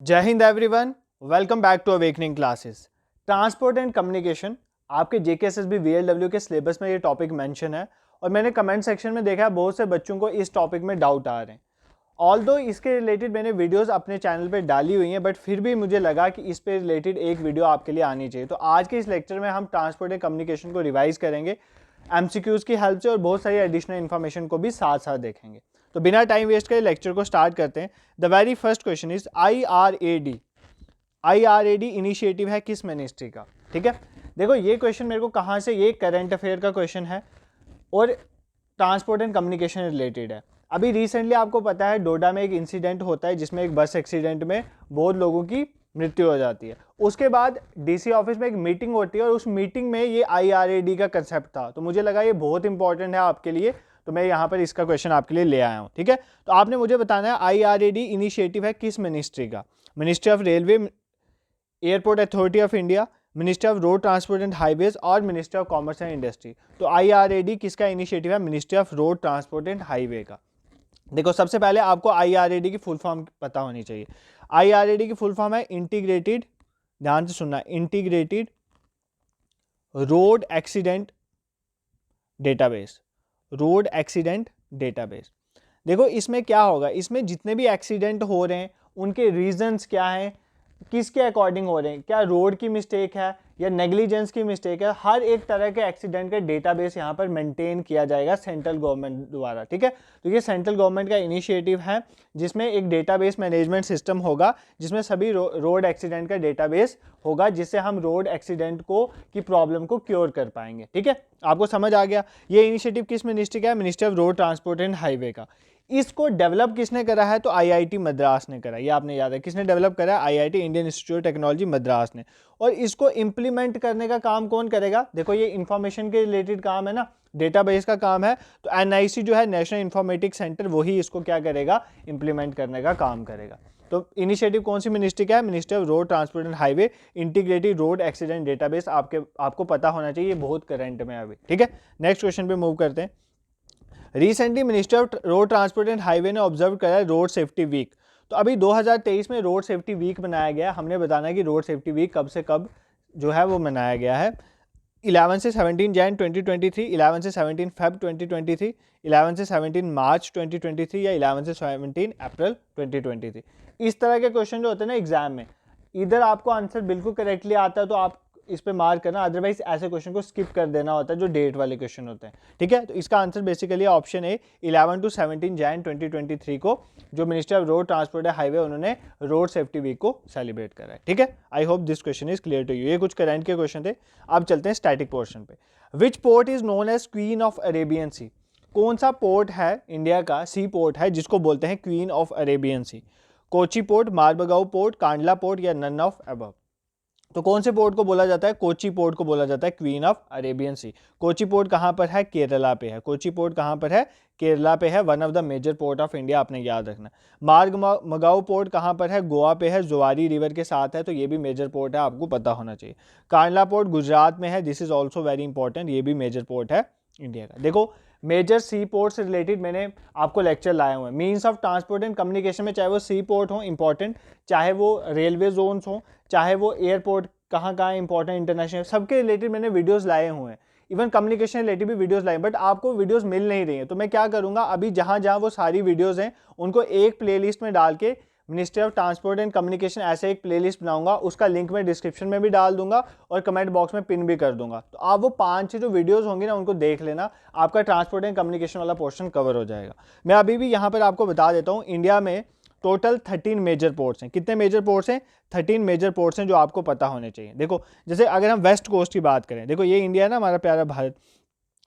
जय Hind everyone, welcome back to awakening classes. Transport and communication आपके JKSSB VLW के syllabus में ये टॉपिक मेंशन है और मैंने कमेंट सेक्शन में देखा है बहुत से बच्चों को इस टॉपिक में डाउट आ रहे हैं। ऑल्दो इसके रिलेटेड मैंने वीडियोस अपने चैनल पे डाली हुई हैं, बट फिर भी मुझे लगा कि इस पे रिलेटेड एक वीडियो आपके लिए आनी चाहिए। तो आज के इस लेक्चर में हम ट्रांसपोर्ट एंड कम्युनिकेशन को रिवाइज करेंगे एमसीक्यूज की हेल्प से और बहुत सारी एडिशनल इन्फॉर्मेशन को भी साथ साथ देखेंगे। तो बिना टाइम वेस्ट करे लेक्चर को स्टार्ट करते हैं। The very first question is IRAD initiative है किस मिनिस्ट्री का? ठीक है, देखो ये क्वेश्चन मेरे को कहाँ से, ये करंट अफेयर का क्वेश्चन है और ट्रांसपोर्ट एंड कम्युनिकेशन रिलेटेड है। अभी रिसेंटली आपको पता है डोडा में एक इंसिडेंट होता है जिसमें एक बस एक्सीडेंट में बहुत लोगों की मृत्यु हो जाती है। उसके बाद डीसी ऑफिस में एक मीटिंग होती है और उस मीटिंग में ये IRAD का कंसेप्ट था, तो मुझे लगा ये बहुत इंपॉर्टेंट है आपके लिए, तो मैं यहाँ पर इसका क्वेश्चन आपके लिए ले आया हूँ। ठीक है, तो आपने मुझे बताना है IRAD इनिशिएटिव है किस मिनिस्ट्री का? Ministry of railway, airport authority of India, ministry of road transport and highways और ministry of commerce and industry. तो IRAD किसका इनिशिएटिव है? Ministry of road transport and highway का। देखो सबसे पहले आपको IRAD की फुल फॉर्म पता होनी चाहिए। IRAD की फुल फॉर्म है इंटीग्रेटेड, ध्यान से सुनना, integrated road accident database, road accident database. देखो इसमें क्या होगा, इसमें जितने भी एक्सीडेंट हो रहे हैं उनके रीजंस क्या हैं, किसके अकॉर्डिंग हो रहे हैं, क्या रोड की मिस्टेक है या नेग्लिजेंस की मिस्टेक है, हर एक तरह के एक्सीडेंट का डेटाबेस यहाँ पर मेंटेन किया जाएगा सेंट्रल गवर्नमेंट द्वारा। ठीक है, तो ये सेंट्रल गवर्नमेंट का इनिशिएटिव है जिसमें एक डेटाबेस मैनेजमेंट सिस्टम होगा जिसमें सभी रोड एक्सीडेंट का डेटाबेस होगा, जिससे हम रोड एक्सीडेंट को की प्रॉब्लम को क्योर कर पाएंगे। ठीक है, आपको समझ आ गया। ये इनिशिएटिव किस मिनिस्ट्री का है? Ministry of road transport and highway का। इसको डेवलप किसने करा है? तो IIT मद्रास ने करा। ये आपने याद है, किसने डेवलप करा है? IIT, Indian institute of technology Madras ने। और इसको इंप्लीमेंट करने का काम कौन करेगा? देखो ये इंफॉर्मेशन के रिलेटेड काम है ना, डेटाबेस का काम है, तो NIC जो है नेशनल इंफॉर्मेटिक्स सेंटर, वही इसको क्या करेगा? इंप्लीमेंट करने का काम करेगा। तो इनिशिएटिव कौन सी मिनिस्ट्री का है? Ministry of road transport and highway, integrated road accident database. आपको पता होना चाहिए, बहुत करंट में अभी। ठीक है, नेक्स्ट क्वेश्चन पे मूव करते हैं। Recently ministry of road transport and highway ने ऑब्जर्व करा है रोड सेफ्टी वीक। तो अभी 2023 में रोड सेफ्टी वीक मनाया गया। हमने बताना है कि रोड सेफ्टी वीक कब से कब जो है वो मनाया गया है। 11 से 17 जैन 2023, 11 से 17 फेब 2023, 11 से 17 मार्च 2023 या 11 से 17 अप्रैल 2023। इस तरह के क्वेश्चन जो होते हैं ना एग्जाम में, इधर आपको आंसर बिल्कुल करेक्टली आता है तो आप इस पे मार्क करना, अदरवाइज ऐसे क्वेश्चन को स्किप कर देना होता है जो डेट वाले क्वेश्चन होते हैं। ठीक है, तो इसका answer basically option A 11 to 17 Jan 2023 को जो minister of road transport highway उन्होंने रोड सेफ्टी वीक को सेलिब्रेट करा है। ठीक है, I hope this question is clear to you. ये कुछ करंट के क्वेश्चन थे। अब चलते हैं स्टैटिक पोर्शन पे। Which port is known as queen of Arabian sea? कौन सा पोर्ट है इंडिया का, सी पोर्ट है जिसको बोलते हैं queen of Arabian sea? Kochi port, Marmagao port, Kandla port या नन ऑफ अबव? तो कौन से पोर्ट को बोला जाता है? कोची पोर्ट को बोला जाता है queen of Arabian sea. Kochi port कहाँ पर है? केरला पे है। कोची पोर्ट कहाँ पर है? केरला पे है। One of the major port of India, आपने याद रखना। मारमगांव पोर्ट कहाँ पर है? गोवा पे है, जुआरी रिवर के साथ है, तो ये भी मेजर पोर्ट है, आपको पता होना चाहिए। कांडला पोर्ट गुजरात में है, this is also very important, ये भी मेजर पोर्ट है इंडिया का। देखो मेजर सी पोर्ट से रिलेटेड मैंने आपको लेक्चर लाए हुए हैं। Means of transport and communication में चाहे वो सी पोर्ट हो इंपॉर्टेंट, चाहे वो रेलवे जोन्स हो, चाहे वो एयरपोर्ट कहाँ कहाँ इंपॉर्टेंट इंटरनेशनल, सबके रिलेटेड मैंने वीडियोस लाए हुए हैं। इवन कम्युनिकेशन रिलेटेड भी वीडियोस लाए, बट आपको वीडियोस मिल नहीं रही हैं। तो मैं क्या करूँगा, अभी जहाँ जहाँ वो सारी वीडियोस हैं उनको एक प्लेलिस्ट में डाल के ministry of transport and communication ऐसे एक प्लेलिस्ट बनाऊंगा, उसका लिंक मैं डिस्क्रिप्शन में भी डाल दूंगा और कमेंट बॉक्स में पिन भी कर दूंगा। तो आप वो 5 जो वीडियोस होंगी ना उनको देख लेना, आपका ट्रांसपोर्ट एंड कम्युनिकेशन वाला पोर्शन कवर हो जाएगा। मैं अभी भी यहाँ पर आपको बता देता हूँ, इंडिया में टोटल 13 मेजर पोर्ट्स हैं। कितने मेजर पोर्ट्स हैं? 13 मेजर पोर्ट्स हैं जो आपको पता होने चाहिए। देखो जैसे अगर हम वेस्ट कोस्ट की बात करें, देखो ये इंडिया है ना हमारा प्यारा भारत,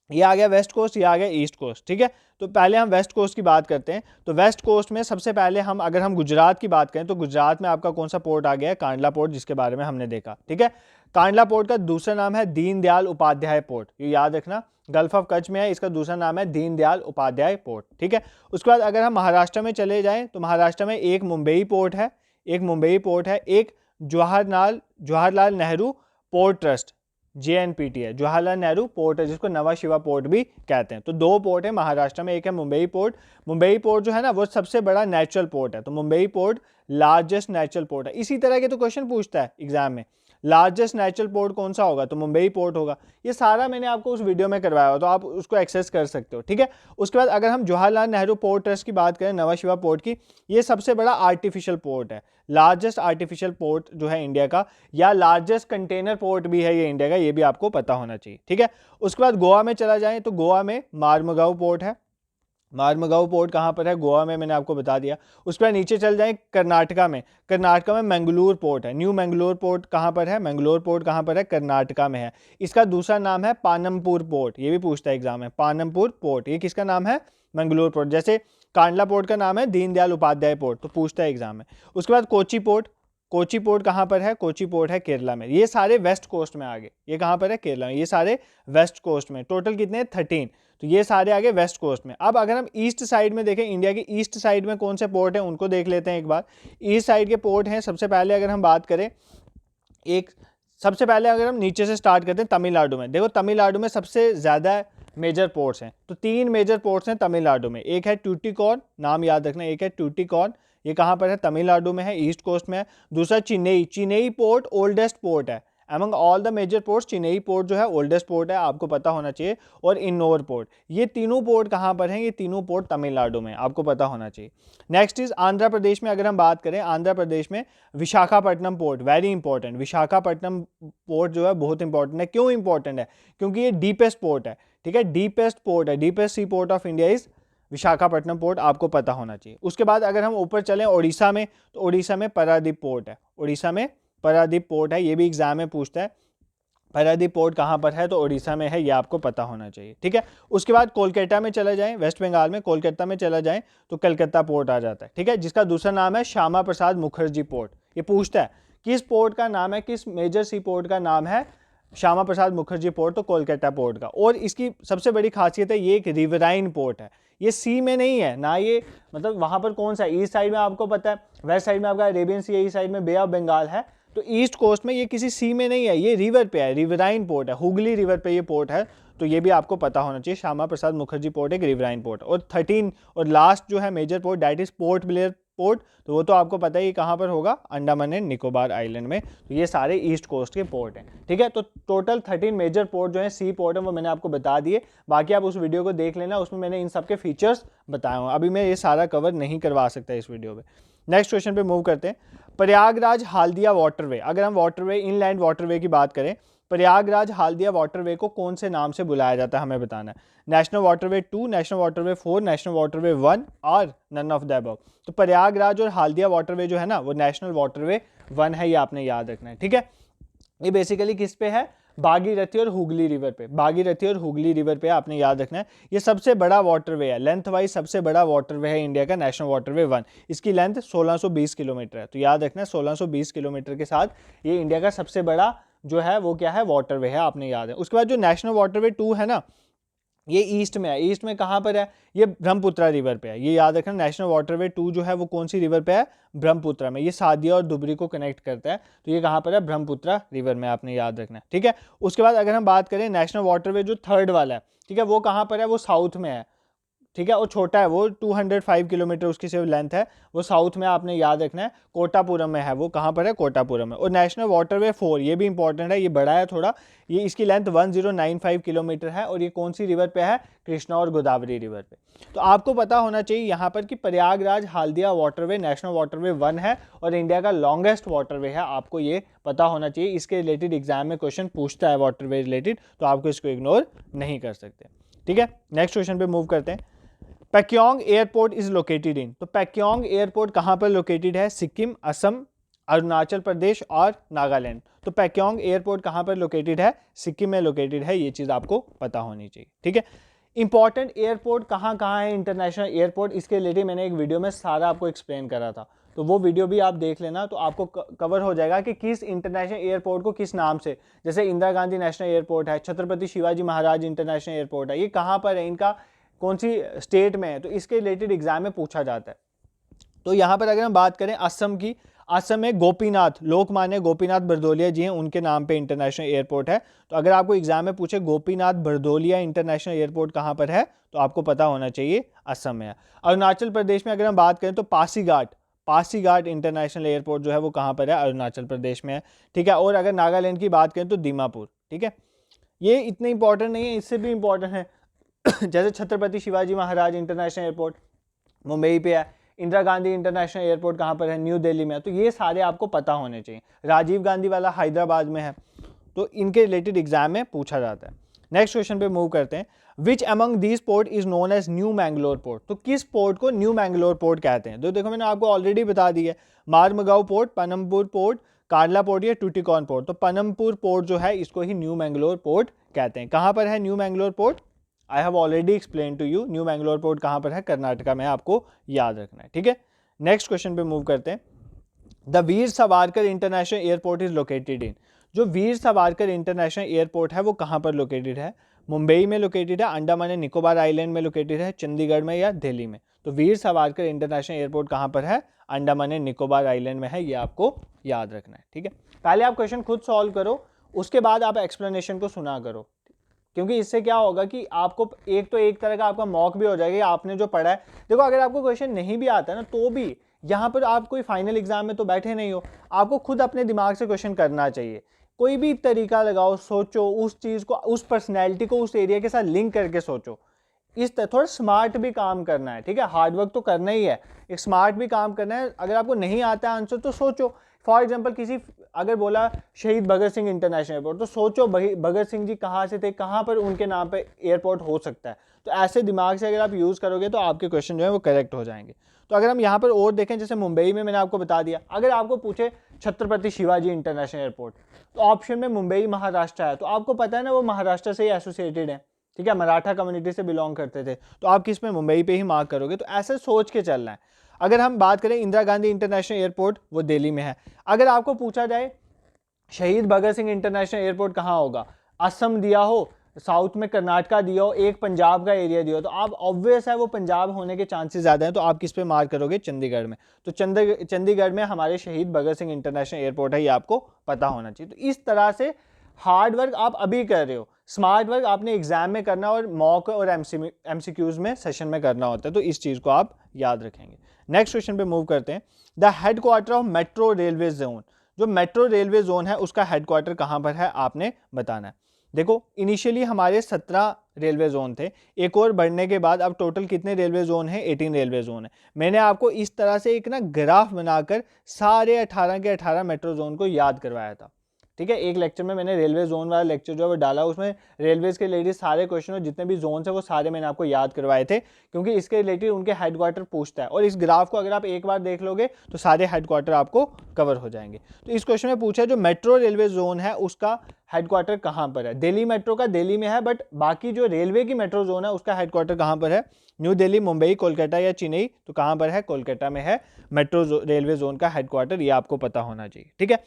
ये आ गया वेस्ट कोस्ट, ये आ गया ईस्ट कोस्ट। ठीक है, तो पहले हम वेस्ट कोस्ट की बात करते हैं। तो वेस्ट कोस्ट में सबसे पहले अगर हम गुजरात की बात करें तो गुजरात में आपका कौन सा पोर्ट आ गया है? कांडला पोर्ट, जिसके बारे में हमने देखा। ठीक है, कांडला पोर्ट का दूसरा नाम है दीनदयाल उपाध्याय पोर्ट, ये याद रखना, गल्फ ऑफ कच्छ में है, इसका दूसरा नाम है दीनदयाल उपाध्याय पोर्ट। ठीक है, उसके बाद अगर हम महाराष्ट्र में चले जाएं तो महाराष्ट्र में एक मुंबई पोर्ट है, एक Jawaharlal Nehru port trust, JNPT है, जवाहरलाल नेहरू पोर्ट है, जिसको नवा शिवा पोर्ट भी कहते हैं। तो 2 पोर्ट है महाराष्ट्र में, एक है मुंबई पोर्ट। मुंबई पोर्ट जो है ना वो सबसे बड़ा नेचुरल पोर्ट है, तो Mumbai port largest natural port है। इसी तरह के तो क्वेश्चन पूछता है एग्जाम में, लार्जेस्ट नेचुरल पोर्ट कौन सा होगा, तो मुंबई पोर्ट होगा। ये सारा मैंने आपको उस वीडियो में करवाया हो, तो आप उसको एक्सेस कर सकते हो, ठीक है। उसके बाद अगर हम जवाहरलाल नेहरू पोर्ट ट्रस्ट की बात करें, नवा शिवा पोर्ट की, ये सबसे बड़ा आर्टिफिशियल पोर्ट है, लार्जेस्ट आर्टिफिशियल पोर्ट जो है इंडिया का, या लार्जेस्ट कंटेनर पोर्ट भी है ये इंडिया का, ये भी आपको पता होना चाहिए, ठीक है। उसके बाद गोवा में चला जाए तो गोवा में मारमगांव पोर्ट है। मारमगांव पोर्ट कहाँ पर है, गोवा में, मैंने आपको बता दिया। उसके बाद नीचे चल जाए कर्नाटका में, कर्नाटका में मंगलूर पोर्ट है। न्यू मंगलूर पोर्ट कहाँ पर है, मंगलूर पोर्ट कहाँ पर है, कर्नाटका में है। इसका दूसरा नाम है पानमपुर पोर्ट, ये भी पूछता है एग्जाम में, पानमपुर पोर्ट, ये किसका नाम है, मंगलूर पोर्ट। जैसे कांडला पोर्ट का नाम है दीनदयाल उपाध्याय पोर्ट, तो पूछता है एग्जाम में। उसके बाद कोची पोर्ट, कोची पोर्ट कहाँ पर है, कोची पोर्ट है केरला में। ये सारे वेस्ट कोस्ट में आ गए, ये कहाँ पर है, केरला में। ये सारे वेस्ट कोस्ट में, टोटल कितने 13, तो ये सारे आगे वेस्ट कोस्ट में। अब अगर हम ईस्ट साइड में देखें, इंडिया की ईस्ट साइड में कौन से पोर्ट हैं उनको देख लेते हैं एक बार। ईस्ट साइड के पोर्ट हैं, सबसे पहले अगर हम बात करें, सबसे पहले अगर हम नीचे से स्टार्ट करते हैं तमिलनाडु में, देखो तमिलनाडु में सबसे ज़्यादा मेजर पोर्ट्स हैं, तो 3 मेजर पोर्ट्स हैं तमिलनाडु में। एक है टूटिकोन, नाम याद रखना, एक है टूटिकोन, ये कहाँ पर है, तमिलनाडु में है, ईस्ट कोस्ट में है। दूसरा Chennai, Chennai port oldest port है, among all the major ports Chennai port जो है ओल्डेस्ट पोर्ट है, आपको पता होना चाहिए। और इन्नोर पोर्ट, ये तीनों पोर्ट कहाँ पर हैं, ये तीनों पोर्ट तमिलनाडु में, आपको पता होना चाहिए। नेक्स्ट इज आंध्र प्रदेश में, अगर हम बात करें आंध्र प्रदेश में Visakhapatnam port, very important. Visakhapatnam port जो है बहुत इंपॉर्टेंट है। क्यों इंपॉर्टेंट है, क्योंकि ये डीपेस्ट पोर्ट है, ठीक है, डीपेस्ट पोर्ट है, deepest sea port of India is Visakhapatnam port, आपको पता होना चाहिए। उसके बाद अगर हम ऊपर चलें ओडिशा में, तो ओडिशा में पारादीप पोर्ट है, ओडिशा में पारादीप पोर्ट है, ये भी एग्जाम में पूछता है। पारादीप पोर्ट कहाँ पर है, तो ओडिशा में है, ये आपको पता होना चाहिए, ठीक है। उसके बाद कोलकाता में चला जाएं, वेस्ट बंगाल में कोलकाता में चला जाएं तो कलकत्ता पोर्ट आ जाता है, ठीक है, जिसका दूसरा नाम है श्यामा प्रसाद मुखर्जी पोर्ट। ये पूछता है किस पोर्ट का नाम है, किस मेजर सी पोर्ट का नाम है श्यामा प्रसाद मुखर्जी पोर्ट, तो कोलकाता पोर्ट का। और इसकी सबसे बड़ी खासियत है ये एक रिवराइन पोर्ट है, ये सी में नहीं है ना, ये मतलब वहाँ पर कौन सा, ईस्ट साइड में आपको पता है, वेस्ट साइड में आपका अरेबियन सी, ईस्ट साइड में बे ऑफ बंगाल है, तो ईस्ट कोस्ट में ये किसी सी में नहीं है, ये रिवर पे है, रिवराइन पोर्ट है, हुगली रिवर पे ये पोर्ट है, तो ये भी आपको पता होना चाहिए। श्यामा प्रसाद मुखर्जी पोर्ट एक रिवराइन पोर्ट। और 13 और लास्ट जो है major port, that is port Blair port, तो वो तो आपको पता ही कहाँ पर होगा, अंडमान एंड निकोबार आइलैंड में। तो ये सारे ईस्ट कोस्ट के पोर्ट हैं, ठीक है। तो टोटल 13 मेजर पोर्ट जो है सी पोर्ट है, वो मैंने आपको बता दिए। बाकी आप उस वीडियो को देख लेना, उसमें मैंने इन सब के फीचर्स बताए हूँ। अभी मैं ये सारा कवर नहीं करवा सकता इस वीडियो में। नेक्स्ट क्वेश्चन पे मूव करते हैं। प्रयागराज हाल्दिया वाटरवे, अगर हम वाटरवे, इनलैंड वाटरवे की बात करें, प्रयागराज हाल्दिया वाटरवे को कौन से नाम से बुलाया जाता है, हमें बताना है। National waterway 2, national waterway 4, national waterway 1 और नन ऑफ द अबव। तो प्रयागराज और हाल्दिया वाटरवे जो है ना, वो नेशनल वाटरवे 1 है, ये आपने याद रखना है, ठीक है। ये बेसिकली किस पे है, भागीरथी और हुगली रिवर पे, भागीरथी और हुगली रिवर पे आपने याद रखना है। ये सबसे बड़ा वाटरवे है, लेंथ वाइज सबसे बड़ा वाटरवे है इंडिया का, नेशनल वाटरवे 1। इसकी लेंथ 1620 किलोमीटर है, तो याद रखना है 1620 किलोमीटर के साथ ये इंडिया का सबसे बड़ा जो है वो क्या है, वाटरवे है, आपने याद है। उसके बाद जो नेशनल वाटरवे 2 है ना, ये ईस्ट में है। ईस्ट में कहाँ पर है, ये ब्रह्मपुत्रा रिवर पे है, ये याद रखना। नेशनल वाटरवे 2 जो है वो कौन सी रिवर पे है, ब्रह्मपुत्रा में। ये सादिया और धुबरी को कनेक्ट करता है, तो ये कहाँ पर है, ब्रह्मपुत्रा रिवर में, आपने याद रखना है, ठीक है। उसके बाद अगर हम बात करें नेशनल वाटरवे जो 3rd वाला है, ठीक है, वो कहाँ पर है, वो साउथ में है, ठीक है, और छोटा है, वो 205 किलोमीटर उसकी सिर्फ लेंथ है, वो साउथ में, आपने याद रखना है, कोटापुरम में है। वो कहाँ पर है, कोटापुरम में। और नेशनल वाटरवे 4, ये भी इंपॉर्टेंट है, ये बड़ा है थोड़ा, ये इसकी लेंथ 1095 किलोमीटर है, और ये कौन सी रिवर पे है, कृष्णा और गोदावरी रिवर पे। तो आपको पता होना चाहिए यहाँ पर कि Prayagraj Haldia waterway national waterway 1 है और इंडिया का लॉन्गेस्ट वाटरवे है, आपको ये पता होना चाहिए। इसके रिलेटेड एग्जाम में क्वेश्चन पूछता है वाटरवे रिलेटेड, तो आपको इसको इग्नोर नहीं कर सकते, ठीक है। नेक्स्ट क्वेश्चन पे मूव करते हैं। Pakyong airport is located in, तो पैक्योंग एयरपोर्ट कहाँ पर लोकेटेड है, सिक्किम, असम, अरुणाचल प्रदेश और नागालैंड। तो पैक्योंग एयरपोर्ट कहाँ पर लोकेटेड है, सिक्किम में लोकेटेड है, ये चीज़ आपको पता होनी चाहिए, ठीक है। इंपॉर्टेंट एयरपोर्ट कहाँ कहाँ है, इंटरनेशनल एयरपोर्ट, इसके रिलेटेड मैंने एक वीडियो में सारा आपको एक्सप्लेन करा था, तो वो वीडियो भी आप देख लेना, तो आपको कवर हो जाएगा कि किस इंटरनेशनल एयरपोर्ट को किस नाम से, जैसे इंदिरा गांधी नेशनल एयरपोर्ट है, छत्रपति शिवाजी महाराज इंटरनेशनल एयरपोर्ट है, ये कहाँ पर है, इनका कौन सी स्टेट में है, तो इसके रिलेटेड एग्जाम में पूछा जाता है। तो यहाँ पर अगर हम बात करें असम की, असम में गोपीनाथ, लोकमान्य गोपीनाथ बरदोलिया जी हैं, उनके नाम पे इंटरनेशनल एयरपोर्ट है। तो अगर आपको एग्जाम में पूछे गोपीनाथ बरदोलिया इंटरनेशनल एयरपोर्ट कहाँ पर है, तो आपको पता होना चाहिए असम में है। अरुणाचल प्रदेश में अगर हम बात करें तो पासीघाट, पासीघाट इंटरनेशनल एयरपोर्ट जो है वो कहाँ पर है, अरुणाचल प्रदेश में है, ठीक है। और अगर नागालैंड की बात करें तो दीमापुर, ठीक है। ये इतने इंपॉर्टेंट नहीं है, इससे भी इंपॉर्टेंट है जैसे छत्रपति शिवाजी महाराज इंटरनेशनल एयरपोर्ट मुंबई पे है, इंदिरा गांधी इंटरनेशनल एयरपोर्ट कहाँ पर है, न्यू दिल्ली में है। तो ये सारे आपको पता होने चाहिए। राजीव गांधी वाला हैदराबाद में है, तो इनके रिलेटेड एग्जाम में पूछा जाता है। नेक्स्ट क्वेश्चन पे मूव करते हैं। Which among these port is known as new Mangalore port, तो किस पोर्ट को न्यू मैंगलोर पोर्ट कहते हैं। तो देखो मैंने आपको ऑलरेडी बता दिया, मारमगांव पोर्ट, पनमपुर पोर्ट, कार्ला पोर्ट या टूटिकॉन पोर्ट। तो पनमपुर पोर्ट जो है इसको ही न्यू मैंगलोर पोर्ट कहते हैं। कहाँ पर है new Mangalore port, I have already explain to you. New Mangalore port कहाँ पर है, कर्नाटका में, आपको याद रखना है, ठीक है। नेक्स्ट क्वेश्चन पे मूव करते हैं। The Veer Savarkar international airport is located in, जो वीर सावरकर इंटरनेशनल एयरपोर्ट है वो कहाँ पर लोकेटेड है, मुंबई में लोकेटेड है, अंडमान एंड निकोबार आइलैंड में लोकेटेड है, चंडीगढ़ में या दिल्ली में। तो वीर सावरकर इंटरनेशनल एयरपोर्ट कहाँ पर है, अंडमान एंड निकोबार आइलैंड में है, ये आपको याद रखना है, ठीक है। पहले आप क्वेश्चन खुद सॉल्व करो, उसके बाद आप एक्सप्लेनेशन को सुना करो, क्योंकि इससे क्या होगा कि आपको एक तो एक तरह का आपका मॉक भी हो जाएगा, आपने जो पढ़ा है। देखो अगर आपको क्वेश्चन नहीं भी आता है ना, तो भी यहाँ पर आप कोई फाइनल एग्जाम में तो बैठे नहीं हो, आपको खुद अपने दिमाग से क्वेश्चन करना चाहिए। कोई भी तरीका लगाओ, सोचो उस चीज़ को, उस पर्सनैलिटी को उस एरिया के साथ लिंक करके सोचो। इस तरह थोड़ा स्मार्ट भी काम करना है, ठीक है। हार्डवर्क तो करना ही है, एक स्मार्ट भी काम करना है। अगर आपको नहीं आता है आंसर तो सोचो। फॉर एग्जाम्पल किसी अगर बोला शहीद भगत सिंह इंटरनेशनल एयरपोर्ट, तो सोचो भगत सिंह जी कहाँ से थे, कहाँ पर उनके नाम पे एयरपोर्ट हो सकता है। तो ऐसे दिमाग से अगर आप यूज़ करोगे तो आपके क्वेश्चन जो है वो करेक्ट हो जाएंगे। तो अगर हम यहाँ पर और देखें, जैसे मुंबई में मैंने आपको बता दिया, अगर आपको पूछे छत्रपति शिवाजी इंटरनेशनल एयरपोर्ट, तो ऑप्शन में मुंबई महाराष्ट्र है, तो आपको पता है ना वो महाराष्ट्र से ही एसोसिएटेड है, ठीक है, मराठा कम्युनिटी से बिलोंग करते थे, तो आप किस में मुंबई पे ही मार्क करोगे। तो ऐसे सोच के चलना है। अगर हम बात करें इंदिरा गांधी इंटरनेशनल एयरपोर्ट, वो दिल्ली में है। अगर आपको पूछा जाए शहीद भगत सिंह इंटरनेशनल एयरपोर्ट कहाँ होगा, असम दिया हो, साउथ में कर्नाटका दिया हो, एक पंजाब का एरिया दिया हो, तो आप ऑब्वियस है वो पंजाब होने के चांसेस ज़्यादा हैं, तो आप किस पे मार्क करोगे, चंडीगढ़ में। तो चंडीगढ़ में हमारे शहीद भगत सिंह इंटरनेशनल एयरपोर्ट है, ये आपको पता होना चाहिए। तो इस तरह से हार्ड वर्क आप अभी कर रहे हो, स्मार्ट वर्क आपने एग्जाम में करना और मॉक और एमसीक्यूज में सेशन में करना होता है। तो इस चीज़ को आप याद रखेंगे। नेक्स्ट क्वेश्चन पे मूव करते हैं। The headquarter of metro railway zone, जो मेट्रो रेलवे जोन है उसका हेडक्वार्टर कहाँ पर है, आपने बताना है। देखो इनिशियली हमारे 17 रेलवे जोन थे, एक और बढ़ने के बाद अब टोटल कितने रेलवे जोन है, 18 रेलवे जोन है। मैंने आपको इस तरह से एक ना ग्राफ बनाकर सारे 18 के 18 मेट्रो जोन को याद करवाया था, ठीक है। एक लेक्चर में मैंने रेलवे जोन वाला लेक्चर जो है वो डाला, उसमें रेलवेज के रिलेटेड सारे क्वेश्चन और जितने भी जोन है वो सारे मैंने आपको याद करवाए थे, क्योंकि इसके रिलेटेड उनके हेडक्वार्टर पूछता है। और इस ग्राफ को अगर आप एक बार देख लोगे तो सारे हेडक्वार्टर आपको कवर हो जाएंगे। तो इस क्वेश्चन में पूछा है जो मेट्रो रेलवे जोन है उसका हेडक्वार्टर कहाँ पर है। दिल्ली मेट्रो का दिल्ली में है, बट बाकी जो रेलवे की मेट्रो जोन है उसका हेडक्वार्टर कहाँ पर है, न्यू दिल्ली, मुंबई, कोलकाता या चेन्नई। तो कहाँ पर है, कोलकाता में है मेट्रो रेलवे जोन का हेडक्वार्टर, ये आपको पता होना चाहिए, ठीक है।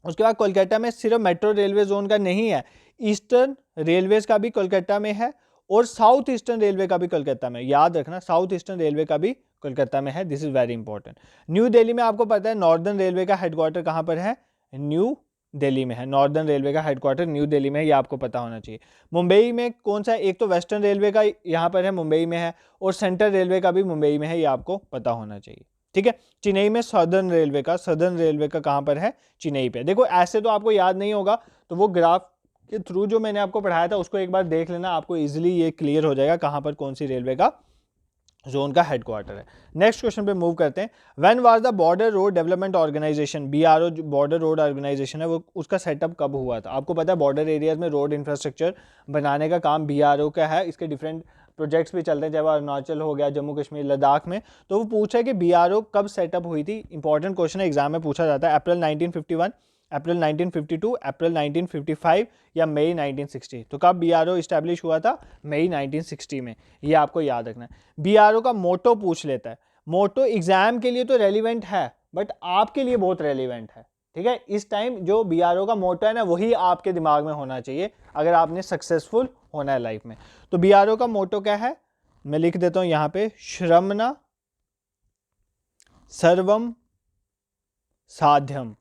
उसके बाद कोलकाता में सिर्फ मेट्रो रेलवे जोन का नहीं है, ईस्टर्न रेलवेज का भी कोलकाता में है और साउथ ईस्टर्न रेलवे का भी कोलकाता में, याद रखना साउथ ईस्टर्न रेलवे का भी कोलकाता में है, this is very important. New Delhi में आपको पता है नॉर्दर्न रेलवे का हेडक्वार्टर कहाँ पर है, न्यू दिल्ली में है। नॉर्दर्न रेलवे का हेडक्वार्टर न्यू दिल्ली में है, ये आपको पता होना चाहिए। मुंबई में कौन सा है, एक तो वेस्टर्न रेलवे का यहाँ पर है, मुंबई में है, और सेंट्रल रेलवे का भी मुंबई में है, ये आपको पता होना चाहिए, ठीक है। चेन्नई में सदर्न रेलवे का कहाँ पर है, चेन्नई पे। देखो ऐसे तो आपको याद नहीं होगा, तो वो ग्राफ के थ्रू जो मैंने आपको पढ़ाया था उसको एक बार देख लेना, आपको इजीली ये क्लियर हो जाएगा कहाँ पर कौन सी रेलवे का जोन का हेडक्वार्टर है। नेक्स्ट क्वेश्चन पे मूव करते हैं। When was the border road development organisation, BRO जो बॉर्डर रोड ऑर्गेनाइजेशन है वो उसका सेटअप कब हुआ था। आपको पता है बॉर्डर एरियाज में रोड इंफ्रास्ट्रक्चर बनाने का काम BRO का है, इसके डिफरेंट प्रोजेक्ट्स भी चलते हैं, चाहे अरुणाचल हो गया, जम्मू कश्मीर, लद्दाख में। तो वो पूछा है कि BRO कब सेटअप हुई थी, इंपॉर्टेंट क्वेश्चन है, एग्जाम में पूछा जाता है। अप्रैल 1951, अप्रैल 1952, अप्रैल 1955 या मई 1960। तो कब BRO इस्टेब्लिश हुआ था, मई 1960 में, ये आपको याद रखना है। BRO का मोटो पूछ लेता है, मोटो एग्जाम के लिए तो रेलिवेंट है बट आपके लिए बहुत रेलिवेंट है, ठीक है। इस टाइम जो BRO का मोटो है ना वही आपके दिमाग में होना चाहिए अगर आपने सक्सेसफुल होना है लाइफ में। तो BRO का मोटो क्या है, मैं लिख देता हूं यहां पे, श्रमना सर्वम साध्यम,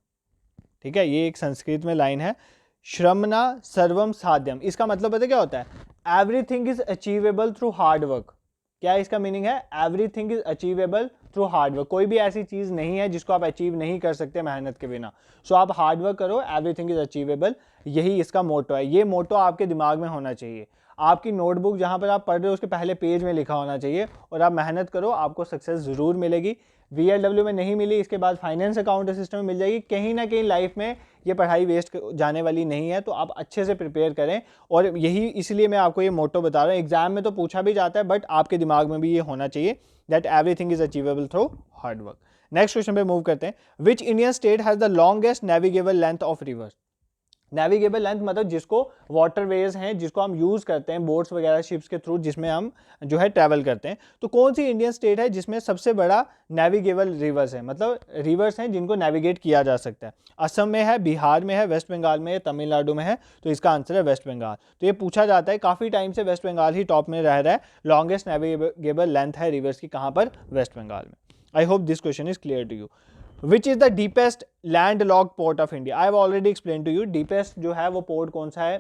ठीक है। ये एक संस्कृत में लाइन है, श्रमना सर्वम साध्यम। इसका मतलब पता क्या होता है, everything is achievable through hard work. क्या इसका मीनिंग है, everything is achievable through hard work. कोई भी ऐसी चीज़ नहीं है जिसको आप अचीव नहीं कर सकते मेहनत के बिना। सो आप हार्डवर्क करो, एवरीथिंग इज अचीवेबल, यही इसका मोटो है। ये मोटो आपके दिमाग में होना चाहिए। आपकी नोटबुक जहाँ पर आप पढ़ रहे हो उसके पहले पेज में लिखा होना चाहिए, और आप मेहनत करो, आपको सक्सेस ज़रूर मिलेगी। VLW में नहीं मिली, इसके बाद फाइनेंस अकाउंट सिस्टम में मिल जाएगी। कहीं ना कहीं लाइफ में ये पढ़ाई वेस्ट जाने वाली नहीं है, तो आप अच्छे से प्रिपेयर करें। और यही इसलिए मैं आपको ये मोटो बता रहा हूँ। एग्जाम में तो पूछा भी जाता है, बट आपके दिमाग में भी ये होना चाहिए that everything is achievable through hard work. Next question पे मूव करते हैं। Which Indian state has the longest navigable length of reverse? Navigable length मतलब जिसको वाटरवेज हैं, जिसको हम यूज़ करते हैं बोट्स वगैरह शिप्स के थ्रू, जिसमें हम जो है ट्रैवल करते हैं। तो कौन सी इंडियन स्टेट है जिसमें सबसे बड़ा नेविगेबल रिवर्स है, मतलब रिवर्स हैं जिनको नेविगेट किया जा सकता है? असम में है, बिहार में है, वेस्ट बंगाल में है, तमिलनाडु में है। तो इसका आंसर है वेस्ट बंगाल। तो ये पूछा जाता है, काफ़ी टाइम से वेस्ट बंगाल ही टॉप में रह रहा है। लॉन्गेस्ट नेविगेबल लेंथ है रिवर्स की, कहाँ पर? वेस्ट बंगाल में। I hope this question is clear to you. Which is the deepest land lock port of India? I have already explain to you. Deepest जो है वो पोर्ट कौन सा है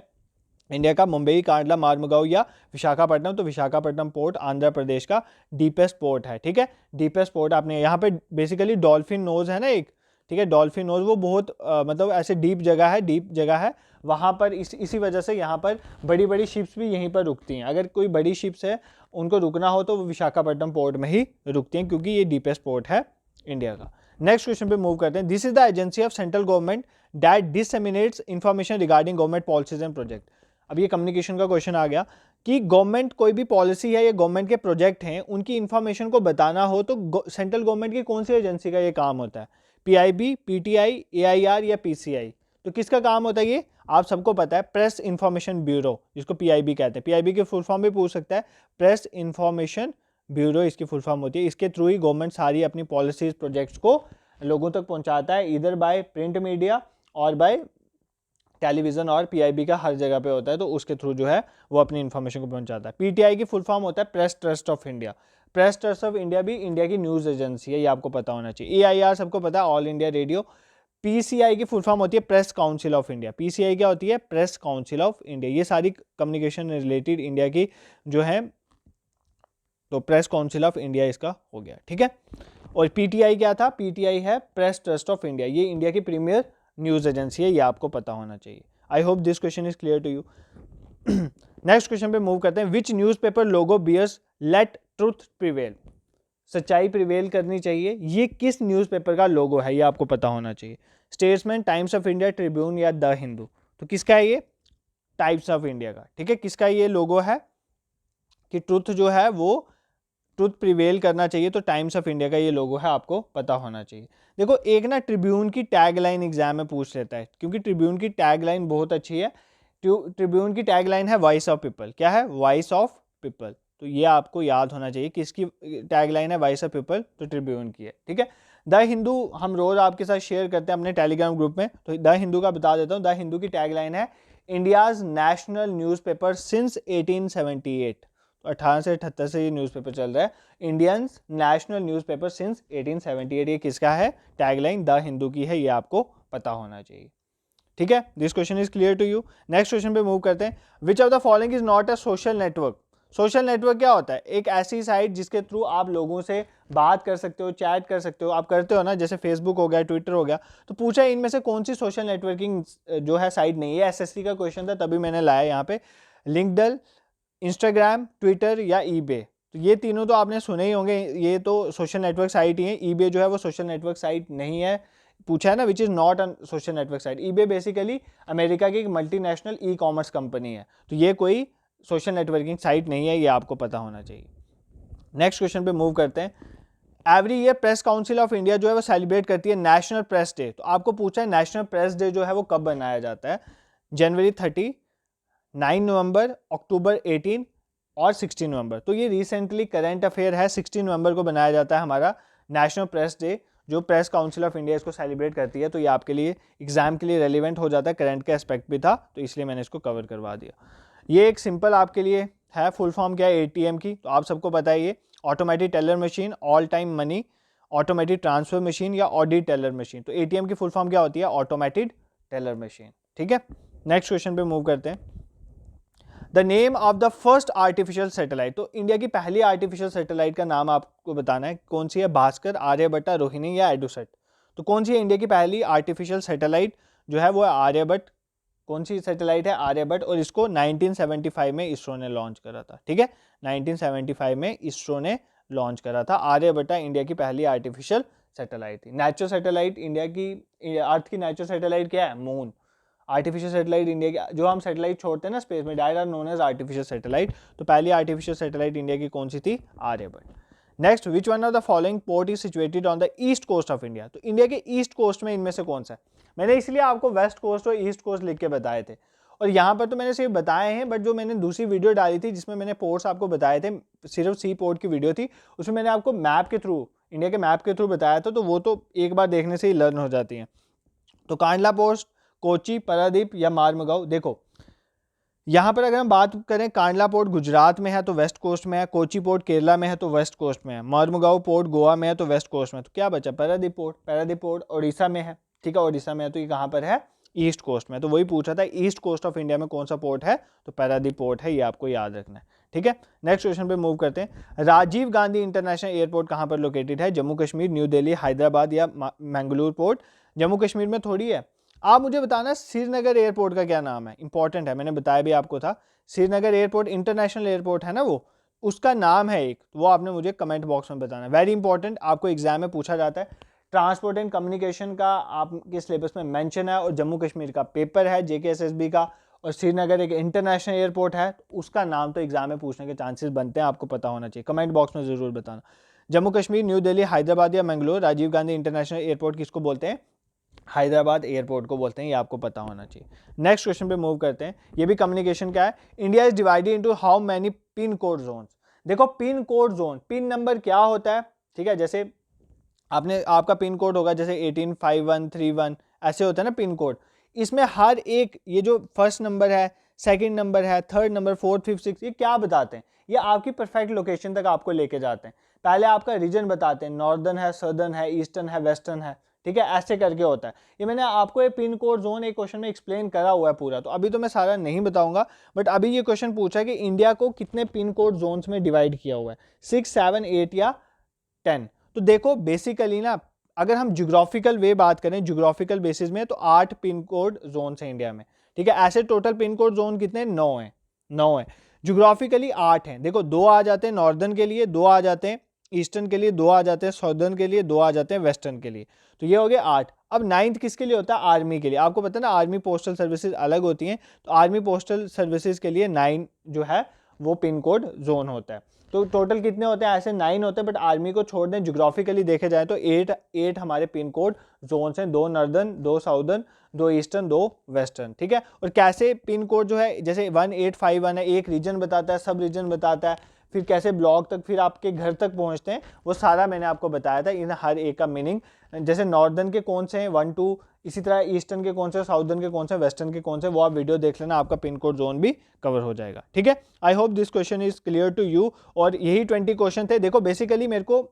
इंडिया का? मुंबई, कांडला, मार्मुगांव या विशाखापट्टनम। तो विशाखापट्टनम पोर्ट आंध्र प्रदेश का डीपेस्ट पोर्ट है। ठीक है, डीपेस्ट पोर्ट। आपने यहाँ पे बेसिकली डॉल्फिन नोज है ना एक, ठीक है, डॉल्फिन नोज, वो बहुत मतलब ऐसे डीप जगह है वहाँ पर। इसी वजह से यहाँ पर बड़ी बड़ी शिप्स भी यहीं पर रुकती हैं। अगर कोई बड़ी शिप्स है उनको रुकना हो तो वो विशाखापट्टनम पोर्ट में ही रुकती हैं, क्योंकि ये डीपेस्ट पोर्ट है इंडिया का। नेक्स्ट क्वेश्चन पे मूव करते हैं। This is the agency of central government that disseminates information regarding government policies and project. अब ये कम्युनिकेशन का क्वेश्चन आ गया कि गवर्नमेंट कोई भी पॉलिसी है या गवर्नमेंट के प्रोजेक्ट हैं, उनकी इंफॉर्मेशन को बताना हो तो सेंट्रल गवर्नमेंट की कौन सी एजेंसी का ये काम होता है? PIB, PTI, AIR या PCI? तो किसका काम होता है ये? आप सबको पता है, प्रेस इंफॉर्मेशन ब्यूरो, जिसको PIB कहते हैं। PIB के फुल फॉर्म भी पूछ सकता है, प्रेस इंफॉर्मेशन ब्यूरो इसकी फुल फॉर्म होती है। इसके थ्रू ही गवर्नमेंट सारी अपनी पॉलिसीज प्रोजेक्ट्स को लोगों तक पहुंचाता है, इधर बाय प्रिंट मीडिया और बाय टेलीविजन, और PIB का हर जगह पे होता है, तो उसके थ्रू जो है वो अपनी इन्फॉर्मेशन को पहुंचाता है। PTI की फुल फॉर्म होता है press trust of India. Press trust of India भी इंडिया की न्यूज़ एजेंसी है, ये आपको पता होना चाहिए। AIR सबको पता है, ऑल इंडिया रेडियो। PCI की फुल फॉर्म होती है press council of India. PCI क्या होती है? Press council of India. ये सारी कम्युनिकेशन रिलेटेड इंडिया की जो है, तो प्रेस काउंसिल ऑफ इंडिया इसका हो गया। ठीक है, और PTI क्या था? PTI है प्रेस ट्रस्ट ऑफ इंडिया। ये इंडिया की प्रीमियर न्यूज़ एजेंसी है, ये आपको पता होना चाहिए। I hope this question is clear to you. Next question पे मूव करते हैं। Which newspaper logo bears let truth prevail? सच्चाई प्रिवेल करनी चाहिए, ये किस न्यूज़पेपर का लोगो है? ये आपको पता होना चाहिए। Statesman, times of India, Tribune या द हिंदू? तो किसका है ये? टाइम्स ऑफ इंडिया का। ठीक है, किसका ये लोगो है कि ट्रुथ जो है वो ट्रुथ प्रिवेल करना चाहिए? तो टाइम्स ऑफ इंडिया का ये लोगो है, आपको पता होना चाहिए। देखो, एक ना ट्रिब्यून की टैगलाइन एग्जाम में पूछ लेता है, क्योंकि ट्रिब्यून की टैगलाइन बहुत अच्छी है। ट्रिब्यून की टैगलाइन है वॉइस ऑफ पीपल। क्या है? Voice of people. तो ये आपको याद होना चाहिए, किसकी टैगलाइन है? वॉइस ऑफ पीपल, तो ट्रिब्यून की है। ठीक है, द हिंदू हम रोज आपके साथ शेयर करते हैं अपने टेलीग्राम ग्रुप में, तो द हिंदू का बता देता हूँ। द हिंदू की टैगलाइन है इंडियाज नेशनल न्यूज़पेपर सिंस 1878। 18 से 78 से ये न्यूज़पेपर चल रहा है। इंडियंस नेशनल न्यूज़पेपर सिंस 1878, ये किसका है? टैगलाइन द हिंदू की है, ये आपको पता होना चाहिए। ठीक है, this question is clear to you. Next question पे मूव करते हैं। Which of the following is not a social network? Social network क्या होता है? एक ऐसी साइट जिसके थ्रू आप लोगों से बात कर सकते हो, चैट कर सकते हो। आप करते हो ना, जैसे फेसबुक हो गया, ट्विटर हो गया। तो पूछा इनमें से कौन सी सोशल नेटवर्किंग जो है साइट नहीं है? SSC का क्वेश्चन था, तभी मैंने लाया यहाँ पे। लिंक्डइन, इंस्टाग्राम, ट्विटर या ईबे? तो ये तीनों तो आपने सुने ही होंगे, ये तो सोशल नेटवर्क साइट ही है। ईबे जो है वो सोशल नेटवर्क साइट नहीं है। पूछा है ना, which is not a social network site. EBay basically America की एक मल्टीनेशनल ई-कॉमर्स कंपनी है, तो ये कोई सोशल नेटवर्किंग साइट नहीं है, ये आपको पता होना चाहिए। नेक्स्ट क्वेश्चन पे मूव करते हैं। Every year press council of India जो है वो सेलिब्रेट करती है नेशनल प्रेस डे। तो आपको पूछा है नेशनल प्रेस डे जो है वो कब मनाया जाता है? जनवरी 30, 9 नवंबर, अक्टूबर 18 और 16 नवंबर। तो ये रिसेंटली करंट अफेयर है, 16 नवंबर को बनाया जाता है हमारा नेशनल प्रेस डे, जो प्रेस काउंसिल ऑफ इंडिया इसको सेलिब्रेट करती है। तो ये आपके लिए एग्जाम के लिए रेलिवेंट हो जाता है, करंट का एस्पेक्ट भी था, तो इसलिए मैंने इसको कवर करवा दिया। ये एक सिंपल आपके लिए है, फुल फॉर्म क्या है ATM की? तो आप सबको पता है, ये automatic teller machine, all time money, automatic transfer machine या ऑडिट टेलर मशीन। तो ATM की फुल फॉर्म क्या होती है? Automatic teller machine. ठीक है, नेक्स्ट क्वेश्चन पे मूव करते हैं। The name of the first artificial satellite, तो इंडिया की पहली आर्टिफिशियल सैटेलाइट का नाम आपको बताना है, कौन सी है? भास्कर, आर्यभट्टा, रोहिणी या एडुसेट। तो कौन सी है इंडिया की पहली आर्टिफिशियल सैटेलाइट जो है वो है आर्यभट्ट। कौन सी सैटेलाइट है? आर्यभट्ट, और इसको 1975 में इसरो ने लॉन्च करा था, ठीक है, 1975 में इसरो ने लॉन्च करा था। आर्यभट्टा इंडिया की पहली आर्टिफिशियल सैटेलाइट थी। नेचुरल सैटेलाइट इंडिया की, अर्थ की नेचुरल सैटेलाइट क्या है? मून। आर्टिफिशियल सैटेलाइट इंडिया की, जो हम सैटेलाइट छोड़ते हैं ना स्पेस में, direct are known as artificial satellite. तो पहली आर्टिफिशियल सैटेलाइट इंडिया की कौन सी थी? Aryabhata. Next, which one of the following port is situated on the east coast of India, तो इंडिया के ईस्ट कोस्ट में इनमें से कौन सा है? मैंने इसलिए आपको वेस्ट कोस्ट और ईस्ट कोस्ट लिख के बताए थे, और यहाँ पर तो मैंने सिर्फ बताए हैं, बट जो मैंने दूसरी वीडियो डाली थी जिसमें मैंने पोर्ट्स आपको बताए थे, सिर्फ सी पोर्ट की वीडियो थी, उसमें मैंने आपको मैप के थ्रू, इंडिया के मैप के थ्रू बताया था, तो वो तो एक बार देखने से ही लर्न हो जाती हैं। तो कांडला पोर्ट, कोची, पारादीप या मारमगांव। देखो यहाँ पर अगर हम बात करें, कांडला पोर्ट गुजरात में है तो वेस्ट कोस्ट में है, कोची पोर्ट केरला में है तो वेस्ट कोस्ट में है, मारमगांव पोर्ट गोवा में है तो वेस्ट कोस्ट में। तो क्या बचा? पारादीप पोर्ट। पारादीप पोर्ट उड़ीसा में है, ठीक है, उड़ीसा में है, तो ये कहाँ पर है? ईस्ट कोस्ट में। तो वही पूछा था, ईस्ट कोस्ट ऑफ इंडिया में कौन सा पोर्ट है? तो पारादीप पोर्ट है, ये आपको याद रखना है, ठीक है। नेक्स्ट क्वेश्चन पे मूव करते हैं। राजीव गांधी इंटरनेशनल एयरपोर्ट कहाँ पर लोकेटेड है? जम्मू कश्मीर, न्यू दिल्ली, हैदराबाद या मैंगलोर पोर्ट? जम्मू कश्मीर में थोड़ी है। आप मुझे बताना श्रीनगर एयरपोर्ट का क्या नाम है, इंपॉर्टेंट है, मैंने बताया भी आपको था। श्रीनगर एयरपोर्ट इंटरनेशनल एयरपोर्ट है ना, वो उसका नाम है एक, वो आपने मुझे कमेंट बॉक्स में बताना है। वेरी इंपॉर्टेंट, आपको एग्जाम में पूछा जाता है। ट्रांसपोर्ट एंड कम्युनिकेशन का आपके सिलेबस में मेंशन है, और जम्मू कश्मीर का पेपर है JKSSB का, और श्रीनगर एक इंटरनेशनल एयरपोर्ट है, उसका नाम तो एग्जाम में पूछने के चांसेस बनते हैं, आपको पता होना चाहिए। कमेंट बॉक्स में जरूर बताना। जम्मू कश्मीर, न्यू दिल्ली, हैदराबाद या मैंगलोर? राजीव गांधी इंटरनेशनल एयरपोर्ट किसको बोलते हैं? हैदराबाद एयरपोर्ट को बोलते हैं, ये आपको पता होना चाहिए। नेक्स्ट क्वेश्चन पे मूव करते हैं, ये भी कम्युनिकेशन का है। India is divided into how many pin code zones? देखो pin code zone, pin number क्या होता है, ठीक है, जैसे आपका पिन कोड होगा जैसे 185131 ऐसे होता है ना पिन कोड। इसमें हर एक, ये जो फर्स्ट नंबर है, सेकंड नंबर है, third number, fourth, fifth, six, ये क्या बताते हैं? ये आपकी परफेक्ट लोकेशन तक आपको लेके जाते हैं। पहले आपका रीजन बताते हैं, नॉर्दर्न है, सदर्न है, ईस्टर्न है, वेस्टर्न है, ठीक है, ऐसे करके होता है। ये मैंने आपको ये पिन कोड जोन एक क्वेश्चन में एक्सप्लेन करा हुआ है पूरा, तो अभी तो मैं सारा नहीं बताऊंगा, बट अभी ये क्वेश्चन पूछा है कि इंडिया को कितने पिन कोड जोन्स में डिवाइड किया हुआ है, 6, 7, 8 या 10? तो देखो बेसिकली ना, अगर हम ज्योग्राफिकल वे बात करें, ज्योग्राफिकल बेसिस में, तो 8 पिन कोड जोन है इंडिया में, ठीक है। ऐसे टोटल पिन कोड जोन कितने? 9 हैं, 9 है। ज्योग्राफिकली 8 हैं। देखो 2 आ जाते हैं नॉर्दर्न के लिए, 2 आ जाते हैं ईस्टर्न के लिए, 2 आ जाते हैं सदर्न के लिए, 2 आ जाते हैं वेस्टर्न के लिए, तो ये हो गए 8। अब 9th किसके लिए होता है? आर्मी के लिए। आपको पता है ना, आर्मी पोस्टल सर्विसेज अलग होती हैं, तो आर्मी पोस्टल सर्विसेज के लिए 9 जो है वो पिन कोड जोन होता है। तो टोटल कितने होते हैं? ऐसे 9 होते हैं, बट आर्मी को छोड़ दें, ज्योग्राफिकली देखे जाए तो 8 हमारे पिन कोड जोन हैं, 2 नॉर्दर्न, 2 साउदर्न, 2 ईस्टर्न, 2 वेस्टर्न, ठीक है। और कैसे पिन कोड जो है, जैसे 1851 है, एक रीजन बताता है, सब रीजन बताता है, फिर कैसे ब्लॉक तक, फिर आपके घर तक पहुंचते हैं, वो सारा मैंने आपको बताया था। इन हर एक का मीनिंग, जैसे नॉर्दर्न के कौन से हैं 1, 2, इसी तरह ईस्टर्न के कौन से, साउदर्न के कौन से, वेस्टर्न के कौन से, वो आप वीडियो देख लेना, आपका पिन कोड जोन भी कवर हो जाएगा, ठीक है। I hope this question is clear to you. और यही 20 क्वेश्चन थे। देखो बेसिकली मेरे को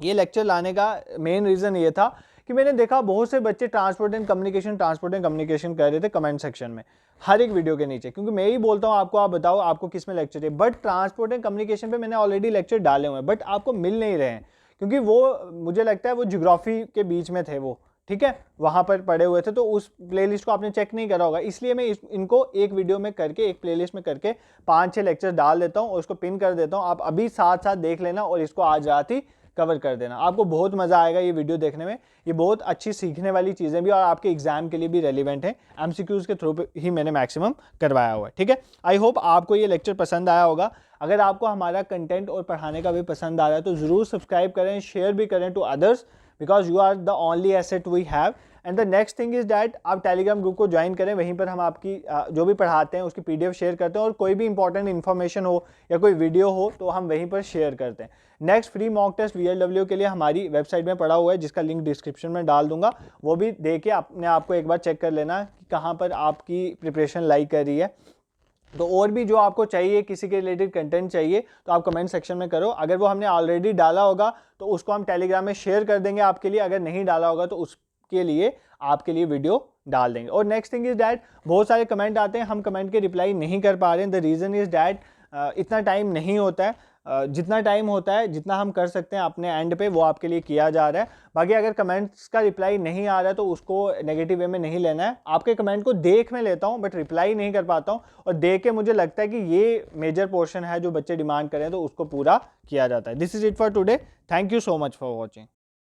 ये लेक्चर लाने का मेन रीजन ये था कि मैंने देखा बहुत से बच्चे ट्रांसपोर्ट एंड कम्युनिकेशन कर रहे थे कमेंट सेक्शन में हर एक वीडियो के नीचे, क्योंकि मैं ही बोलता हूँ आपको, आप बताओ आपको किस में लेक्चर है, बट ट्रांसपोर्ट एंड कम्युनिकेशन पे मैंने ऑलरेडी लेक्चर डाले हुए हैं, बट आपको मिल नहीं रहे हैं, क्योंकि वो मुझे लगता है वो ज्योग्राफी के बीच में थे वो, ठीक है, वहाँ पर पड़े हुए थे, तो उस प्लेलिस्ट को आपने चेक नहीं करा होगा, इसलिए मैं इनको एक वीडियो में करके, एक प्लेलिस्ट में करके 5-6 लेक्चर डाल देता हूँ और उसको पिन कर देता हूँ। आप अभी साथ साथ देख लेना और इसको आज रात ही कवर कर देना, आपको बहुत मजा आएगा ये वीडियो देखने में। ये बहुत अच्छी सीखने वाली चीजें भी और आपके एग्जाम के लिए भी रेलिवेंट है, MCQs के थ्रू ही मैंने मैक्सिमम करवाया हुआ है, ठीक है। आई होप आपको ये लेक्चर पसंद आया होगा। अगर आपको हमारा कंटेंट और पढ़ाने का भी पसंद आ रहा है तो जरूर सब्सक्राइब करें, शेयर भी करें to others, because you are the only asset we have. And the next thing is that आप टेलीग्राम ग्रुप को ज्वाइन करें, वहीं पर हम आपकी जो भी पढ़ाते हैं उसकी PDF शेयर करते हैं, और कोई भी इंपॉर्टेंट इन्फॉर्मेशन हो या कोई वीडियो हो तो हम वहीं पर शेयर करते हैं। Next free mock test VLW के लिए हमारी वेबसाइट में पड़ा हुआ है, जिसका लिंक डिस्क्रिप्शन में डाल दूंगा, वो भी देके अपने आप को एक बार चेक कर लेना कि कहाँ पर आपकी प्रिपरेशन लाइक कर रही है। तो और भी जो आपको चाहिए, किसी के रिलेटेड कंटेंट चाहिए, तो आप कमेंट सेक्शन में करो। अगर वो हमने ऑलरेडी डाला होगा तो उसको हम टेलीग्राम में शेयर कर देंगे आपके लिए, अगर नहीं डाला होगा तो उसके लिए आपके लिए वीडियो डाल देंगे। और नेक्स्ट थिंग इज़ डैट बहुत सारे कमेंट आते हैं, हम कमेंट के रिप्लाई नहीं कर पा रहे हैं। द रीज़न इज़ डैट इतना टाइम नहीं होता है। जितना टाइम होता है, जितना हम कर सकते हैं अपने एंड पे, वो आपके लिए किया जा रहा है। बाकी अगर कमेंट्स का रिप्लाई नहीं आ रहा है तो उसको नेगेटिव वे में नहीं लेना है। आपके कमेंट को देख में लेता हूँ बट रिप्लाई नहीं कर पाता हूँ, और देख के मुझे लगता है कि ये मेजर पोर्शन है जो बच्चे डिमांड करें तो उसको पूरा किया जाता है। This is it for today. Thank you so much for watching.